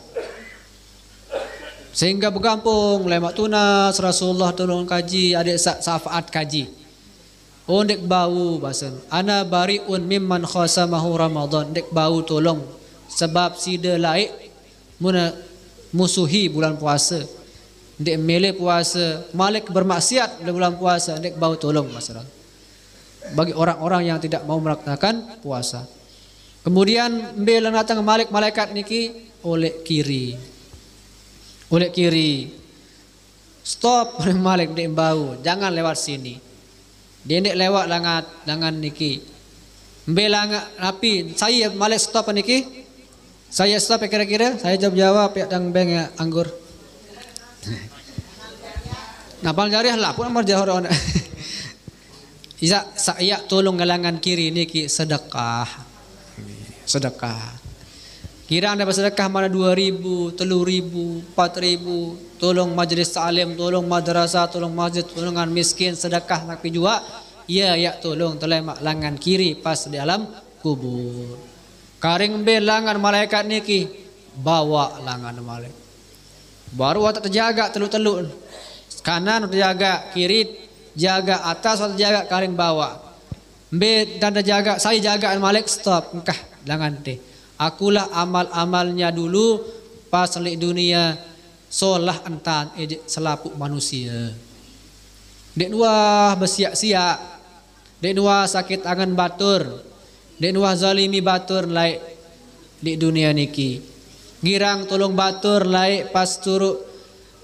Sehingga bergampung lemak tunas Rasulullah tolong kaji adik syafaat kaji. Dek bau basen ana bariun mimman khasamahu Ramadan dek bau tolong sebab sida laik muna musuhi bulan puasa. Dek mele puasa, Malik bermaksiat di bulan puasa, dek bau tolong masalah. Bagi orang-orang yang tidak mau melaksanakan puasa. Kemudian bila datang Malik malaikat niki oleh kiri. Stop Malik dek bau, jangan lewat sini. Dia dek lewat langan niki. Mbela api, saya Malik stop niki. Saya stop kira-kira, saya jawab ya dang beng ya anggur. Napal jariah lah pun amar jahor. Isa saya tolong galangan kiri niki sedekah. Sedekah. Kira anda bersedekah mana 2.000, 3.000, 4.000, tolong majlis ta'lim, tolong madrasah, tolong masjid, tolongan miskin, sedekah nak pi jua. Ya tolong mak langan kiri pas di alam kubur. Karing be langan malaikat niki bawa langan malaikat. Baru tak terjaga teluk-teluk. Kanan terjaga, kiri jaga, atas atau jaga, karing bawah. Be dan jaga, saya jaga Malik, stop. Engkah jangan teh. Akulah amal-amalnya dulu pas di dunia solah entan selapuk manusia. Dek dua bersiak-siak. Dek dua sakit angan batur. Dek dua zalimi batur laik di dunia niki. Girang tolong batur laik pas turuk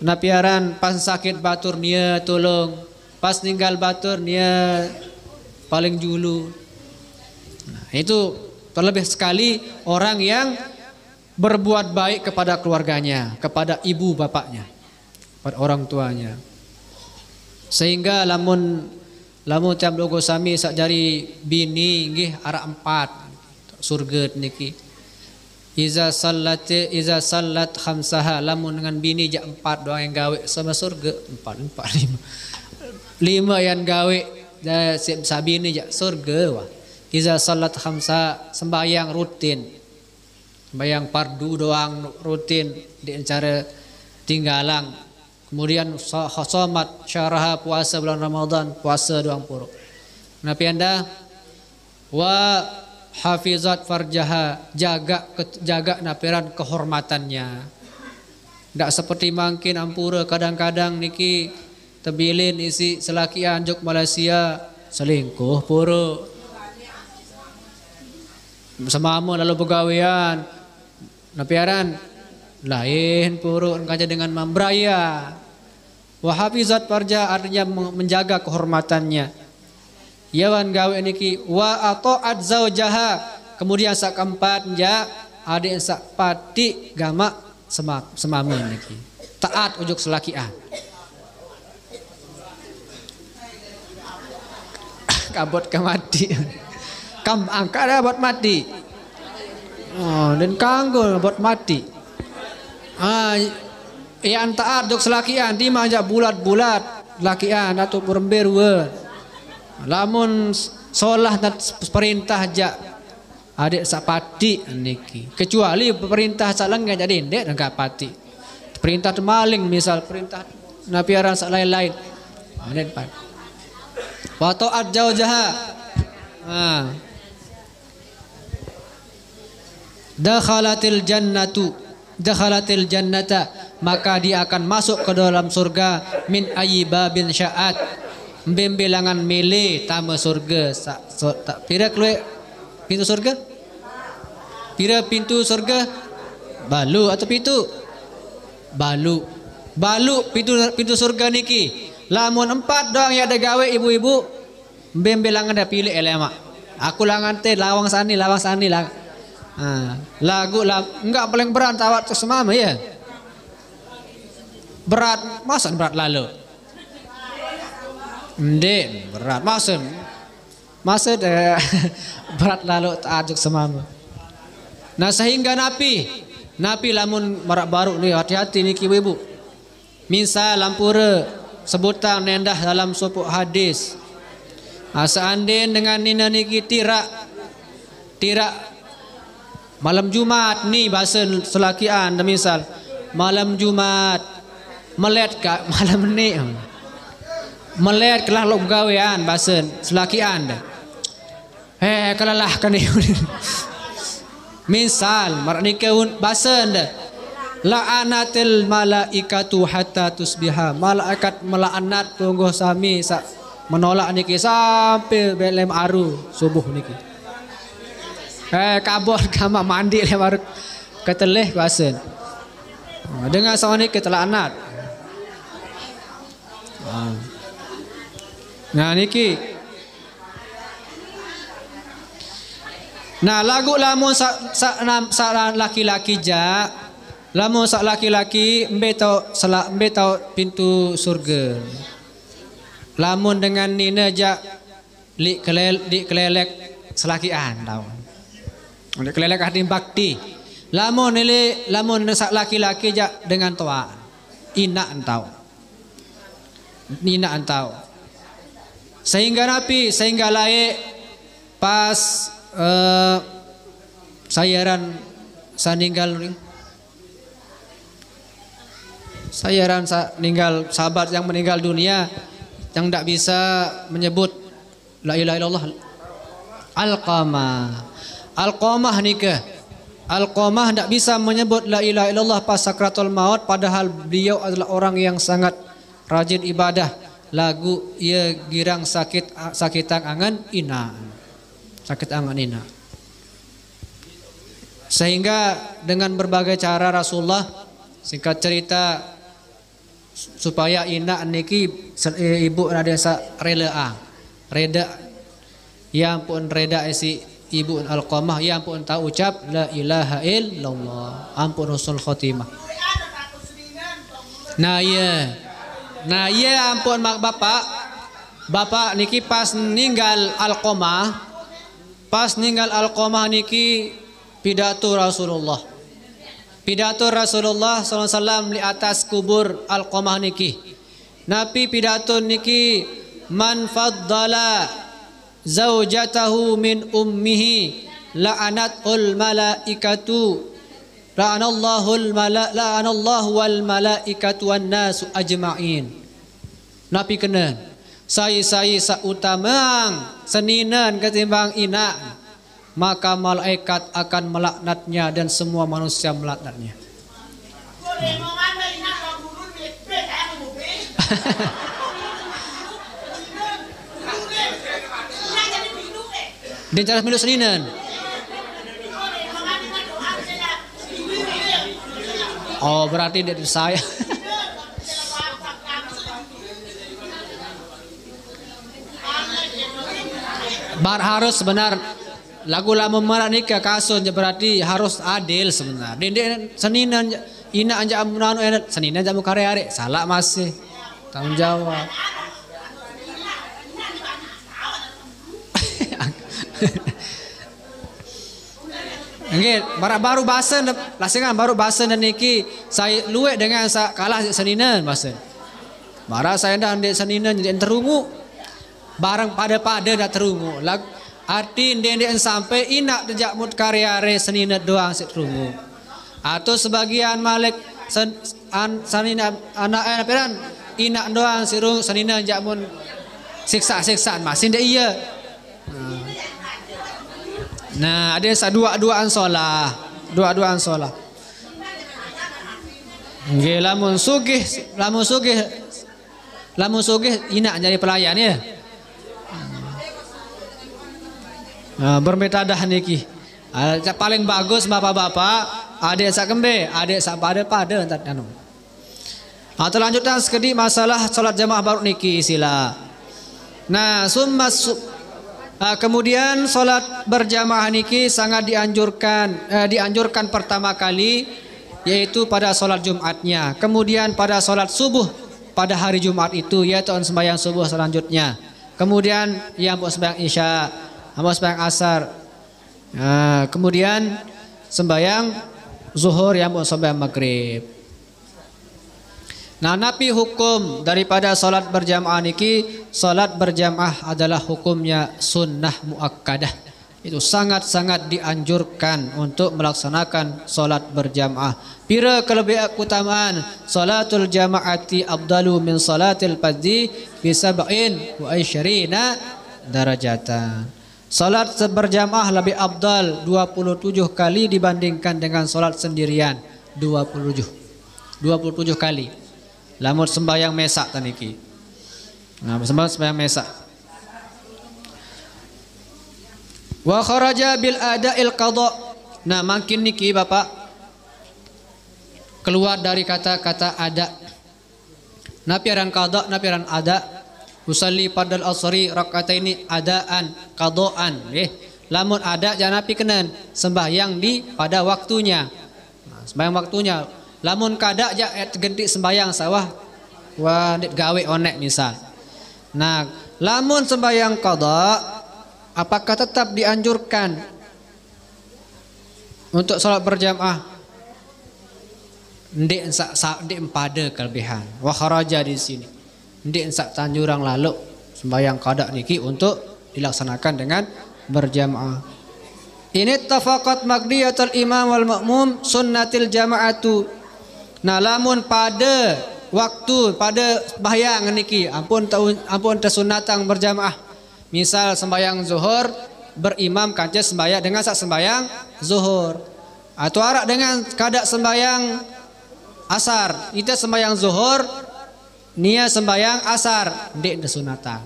napiaran pas sakit batur nia tolong. Pas tinggal batur dia paling julu. Nah, itu terlebih sekali orang yang berbuat baik kepada keluarganya, kepada ibu bapaknya, kepada orang tuanya. Sehingga lamun tiap logo sami sak jari bini nggih arah 4 surga niki. Iza sallat khamsaha, lamun dengan bini jak 4 doang yang gawe sama surga 4 5 yang gawe sabini jak surga wah. Iza salat khamsa, sembayang rutin, sembayang fardu doang rutin di cara tinggalang. Kemudian somat syaraha, puasa bulan Ramadan, puasa doang puruk. Nabi anda wa hafizat farjaha, jaga napiran kehormatannya. Tak seperti mungkin ampura kadang-kadang niki tebilin isi selakian jok Malaysia selingkuh pura semama lalu pegawaian napiaran lain pura kaca dengan membraya. Wahafizat farja artinya menjaga kehormatannya. Yawan gawe niki wa ata'at zaujaha, kemudian sak keempat ja adik sak pati gama semama niki taat ujuk selakian. Kabut ke mati. Kam angkat dah buat mati. Oh, dan kanggo buat mati. Yang taat dok selakian di manja bulat-bulat lakian atau beremberwe. Lamun solah dan perintah ja adik sapati niki. Kecuali perintah saleng jadi ndek enggak pati. Perintah maling misal perintah napiaran sak lain-lain. Ndek pati. Wa ta'at zaujaha. Dakhalatil jannata, maka dia akan masuk ke dalam surga min ayyi babin sya'at, bilangan mele tama surga. Pira keluar pintu surga? Pira pintu surga? Balu atau pintu? Balu pintu surga niki. Lamun 4 doang ya ada gawe ibu-ibu bilangan dah pilih elema. Aku langan teh lawang sani lah. Lagu enggak paling berat tawat semama ya. Berat masa berat lalu. Ndek berat masa berat lalu tajuk semama. Nah sehingga napi lamun marak baru ni hati-hati niki ibu. Misal lampura sebutan nendah dalam suatu hadis. Seandainya dengan nina niki tirak malam Jumat ni bahasa selakian misal malam Jumat melet ka malam ni melet kelah lo gawean bahasa selakian kalalah kan misal marnikeun bahasa la'anatil malaikatu hatta tusbiha, malaikat melaknat tunggu sami menolak niki sampai belem aru subuh niki. Kabur kama mandi lewat keteleh basen. Dengan sama niki telaknat. Nah niki. Nah lagu lamun laki-laki ja Lamun sak laki-laki embe tau pintu surga. Lamun dengan nina jak li kelelek selakian tau. Li kelelek ahli bakti. Lamun sak laki-laki jak dengan toa. Ina entau. Nina entau. Sehingga laik pas sayaran saninggal ninggal sahabat yang meninggal dunia yang tidak bisa menyebut la ilaha illallah. Alqamah nikah. Alqamah tidak bisa menyebut la ilaha illallah pas sakratul maut, padahal beliau adalah orang yang sangat rajin ibadah. Lagu ia girang sakitan angan ina. Sakit angan ina. Sehingga dengan berbagai cara Rasulullah, singkat cerita, supaya ina niki ibu ada reda yang pun reda si ibu Alqamah yang pun tahu ucap la ilaha illallah ampun husnul khotimah. Nah ya ampun mak bapak niki pas ninggal Alqamah niki pidato Rasulullah SAW di atas kubur Alqamah niki. Nabi pidato niki man faddala zaujatahu min ummihi la'anatul malaikatu la'anallahu wal malaikatu wan nasu ajma'in. Nabi kena saya sautamang seninan ketimbang ina, maka malaikat akan melaknatnya dan semua manusia melaknatnya. Dia cara milu seninan. Oh berarti dari saya. Harus sebenar lagu lama marak nikah kasun berarti harus adil sebenarnya. Dendek seninan ina anja amunanu seninan jamu karya salah masih tanggung jawab. Nggih, baru basen lasengan baru basen dan niki saya luwek dengan kalah seninan basen. Marah saya ndak ndek seninan jadi terungu. Barang pada dak terungu. Arti ndek sampai inak dejak mut karyare seninan doang sik terungu. Atau sebagian malik sanina anak peran inak doang sirung seninan jak mun siksa-siksaan masih ndak iya. Nah, ada dua-duaan solah. Nggih lamun sugih ina jadi pelayan ya. Nah, bermetadah niki. Paling bagus bapak-bapak, adik sak kembe, adik sak pada entar anu. Atau lanjutkan sekedi masalah salat jamaah baru niki sila. Nah, kemudian sholat berjamaah niki sangat dianjurkan pertama kali yaitu pada sholat Jumatnya. Kemudian pada sholat subuh pada hari Jumat itu yaitu sembahyang subuh selanjutnya. Kemudian yang sembahyang isya, sembahyang asar. Kemudian sembahyang zuhur yang sembahyang maghrib. Nah, napi hukum daripada solat berjamaah niki, solat berjamaah adalah hukumnya sunnah muakkadah. Itu sangat-sangat dianjurkan untuk melaksanakan solat berjamaah. Pira kelebihan keutamaan salatul jamaati afdalu min salatil fardhi bi 27 darajatan. Solat berjamaah lebih afdal 27 kali dibandingkan dengan solat sendirian 27 kali. Lamun sembahyang mesak taniki. Nah, sembahyang mesak. Wa kharaja bil ada'il qada. Nah, makin niki Bapak keluar dari kata-kata ada. Napiaran qada, napiaran ada. Usalli padal asri rakaataini adaan qadaan. Lamun ada jangan napi kenan sembahyang di pada waktunya. Nah, sembahyang waktunya Lamun kada ja gentik sembayang sawah wah ndik gawe onek misal. Nah, lamun sembayang qada apakah tetap dianjurkan untuk salat berjamaah? Ndik ndik empada kelebihan. Wa kharaja di sini. Ndik ensak tanjurang lalu sembayang qada niki untuk dilaksanakan dengan berjamaah. Ini tafaqat maqdiyatul imam wal ma'mum sunnatil jama'atu. Nah, lamun pada waktu pada sembahyang niki ampun tersunatang berjamaah. Misal sembahyang zuhur berimam kanca sembahyang dengan sak sembahyang zuhur. Atau arak dengan kada sembahyang asar. Kita sembahyang zuhur nia sembahyang asar ndik tersunatang.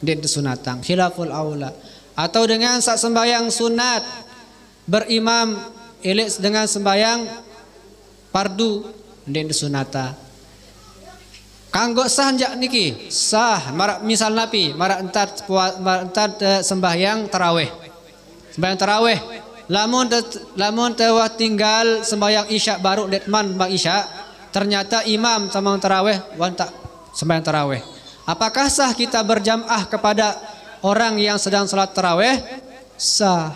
Ndik tersunatang khilaful aula. Atau dengan sak sembahyang sunat berimam ilik dengan sembahyang fardu ndik tersunata. Kanggo sah jak niki sah marak misal napi marak entar sembahyang tarawih. Sembahyang tarawih lamun tewah tinggal sembahyang isya baru detman bang isya ternyata imam sama tarawih wan tak sembahyang tarawih. Apakah sah kita berjamaah kepada orang yang sedang salat tarawih? Sah.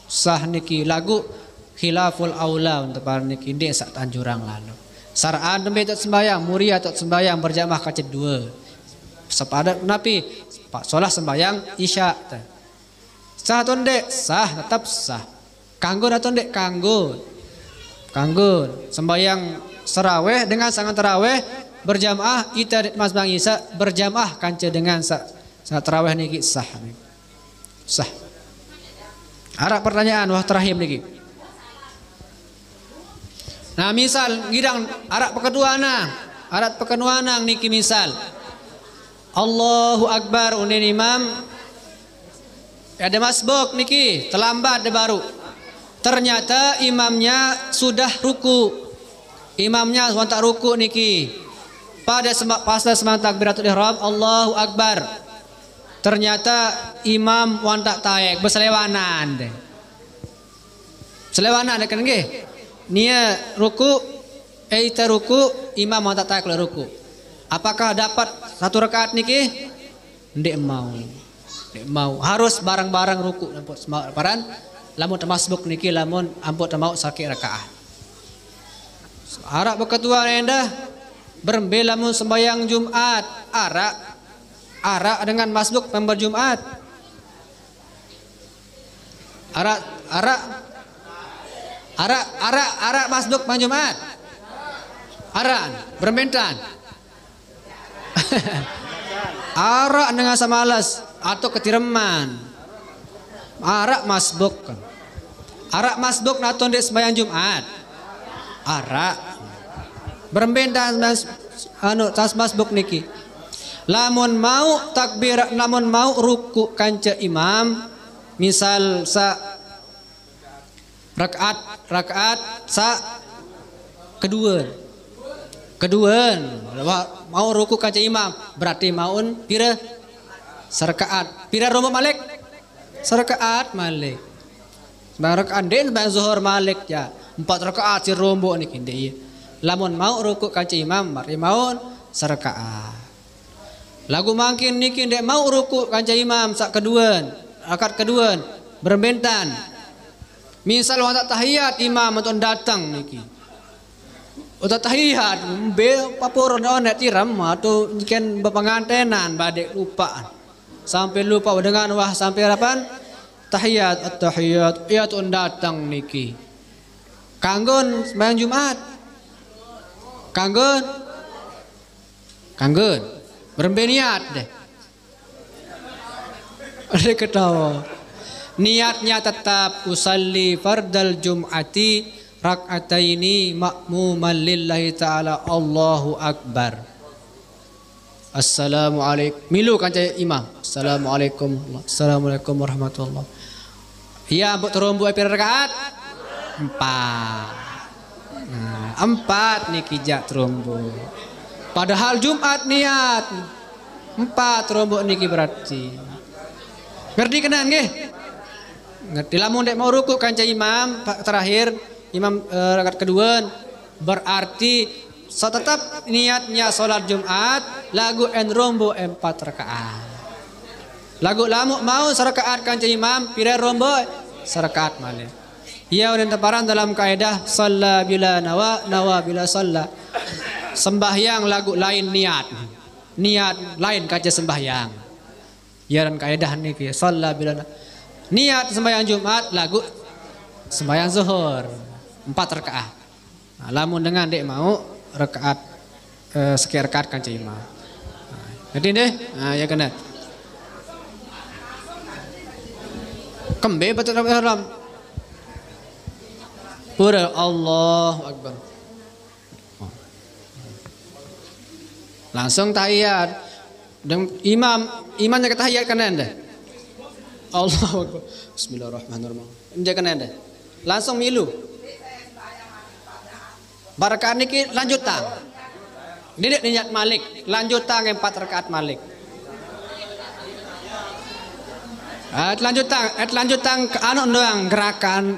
Sah niki lagu khilaful aula untuk para niki ndik sak tanjurang lalu. Saraan dembe tok sembayang, muria tok sembayang berjamaah kacet dua. Sepadat napi pak solah sembayang isya. Sah atau ndek? Sah, tetap sah. Kanggo atau ndek? Kanggo. Kanggo sembayang seraweh dengan sangat taraweh berjamaah kita mas bang isya berjamaah kanca dengan saat taraweh niki sah. Sah. Harap pertanyaan wah terakhir niki. Nah, misal ngidang arak pekeduana niki misal Allahu Akbar unin imam ada masbuk niki terlambat de baru. Ternyata imamnya sudah ruku. Imamnya wantak ruku niki. Pada semang takbiratul ihram Allahu Akbar. Ternyata imam wantak taek berselewanan deh. Selewanan kan nggih? Nia ruku, ita ruku, imam mau tak tayak ruku. Apakah dapat satu rakaat niki? Ndek mau. Ndek mau. Harus barang-barang ruku ampun paran. Lamun termasbuk niki lamun ampun mau sakit rakaat. Arak berketua endah berembe lamun sembahyang Jumat. Arak dengan masbuk member Jumat. Arak masbuk bang Jumat. Arak berbentan. Arak dengan samalas atau ketireman. Arak masbuk. Arak masbuk naton di sembahyang Jumat. Arak berbentan tas masbuk niki. Lamun mau takbir, lamun mau ruku kanca imam, misal rakaat sa kedua mau ruku kanca imam berarti maun pira serakaat pira rombok malik serakaat malik rakaat den bang zuhur malik ya 4 rakaat si rombok niki ndek lamun mau ruku kanca imam berarti maun serakaat lagu mangkin niki ndek mau ruku kanca imam sak keduan rakaat keduan berbentan. Misal waktu tahiyat imam untuk datang niki. Waktu tahiyat be papur onet tiram atau mungkin bepengantenan badek lupa. Sampai lupa dengan wah sampai harapan tahiyat at-tahiyat ia tuh datang niki. Kanggon sembahyang Jumat. Kanggon berbeniat deh. Ada ketawa. Niatnya tetap usalli fardal jum'ati rak'ataini ma'muman lillahi ta'ala Allahu Akbar. Assalamualaikum. Milu kanca imam. Assalamualaikum warahmatullahi. Ya, mbok terombo pira rakaat? 4. Nah, 4 niki jak terombo. Padahal Jumat niat 4 terombo niki berarti. Ngerti kenan nggih? Ngerti lamun dek mau ruku kanca imam terakhir imam rakaat kedua Berarti tetap niatnya solat Jumat lagu rombo 4 rakaat. Lagu lamu mau serakaat kanca imam pira rombo serakaat malih. Ia udah teparan dalam kaidah shalla bila nawa bila shalla. Sembahyang lagu lain niat. Niat lain kaca sembahyang. Ya dan kaidah niki shalla bila niat sembahyang Jumat lagu sembahyang zuhur 4 rakaat. Nah, lamun dengan dek mau rakaat sekian rakaat kanca imam. Jadi deh, ya kena. Kembe baca ihram. Pura Allahu Akbar. Langsung tahiyat. Dan imamnya ke tahiyat kan anda. Allahu Akbar. Bismillahirrahmanirrahim. Dia kan anda. Langsung milu. Barakat niki lanjut tang. Didik niat Malik, lanjut tang 4 rakaat Malik. Lanjut tang ke anu doang gerakan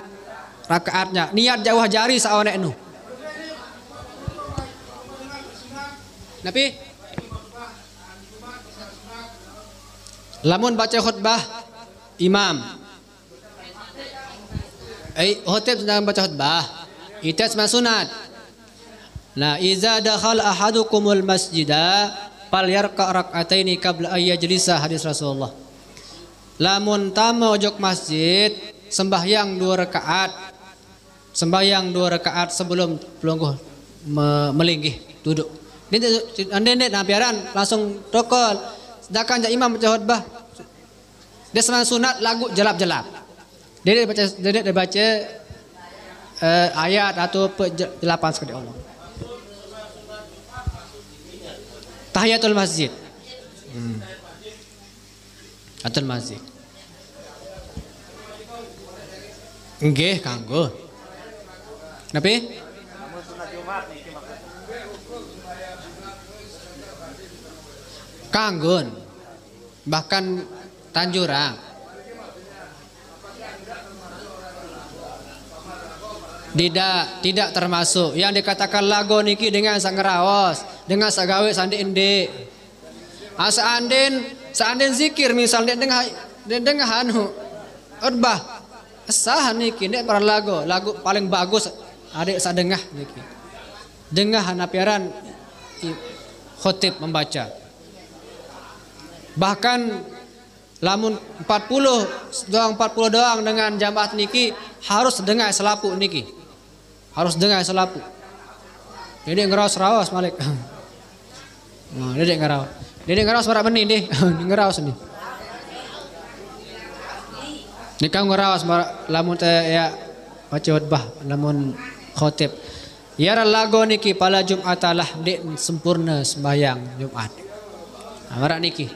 rakaatnya. Niat jauh jari sawane nu. Nabi lamun baca khutbah imam. Khotib sedang baca khutbah. Itu sunat. Nah, iza dakhal ahadukumul masjidah falyarka rak'ataini qabla ay yajlisa, hadis Rasulullah. Lamun tamu ojok masjid sembahyang 2 rakaat. Sembahyang 2 rakaat sebelum pelungguh melinggih duduk. Ande nabiaran langsung tokol. Sedangkan imam baca khutbah dia senang sunat lagu jelap-jelap. Dia baca ayat atau jelapan sekali Allah. Tahiyatul masjid. Tahiyatul masjid. Nggih kanggo. Napi? Kanggon. Bahkan Tanjurang. Tidak termasuk yang dikatakan lagu niki dengan sang ngeraos, dengan sagawe sandi ende. Seandainya zikir misalnya dengan anu khutbah sah niki nek para lagu paling bagus adik sadengah niki. Dengah hanapiaran khotib membaca. Bahkan lamun 40 doang dengan jamaah niki harus dengar selapu niki. Harus dengar selapu. Dedek ngeraos-raos Malik. Nah, dedek ngeraos. Dedek ngeraos marak benih deh. Ngeraos nih. Nikah ngeraos lamun teh ya baca khutbah lamun khotib. Ya lagu niki pala Jumatalah dek sempurna sembahyang Jumat. Marak niki.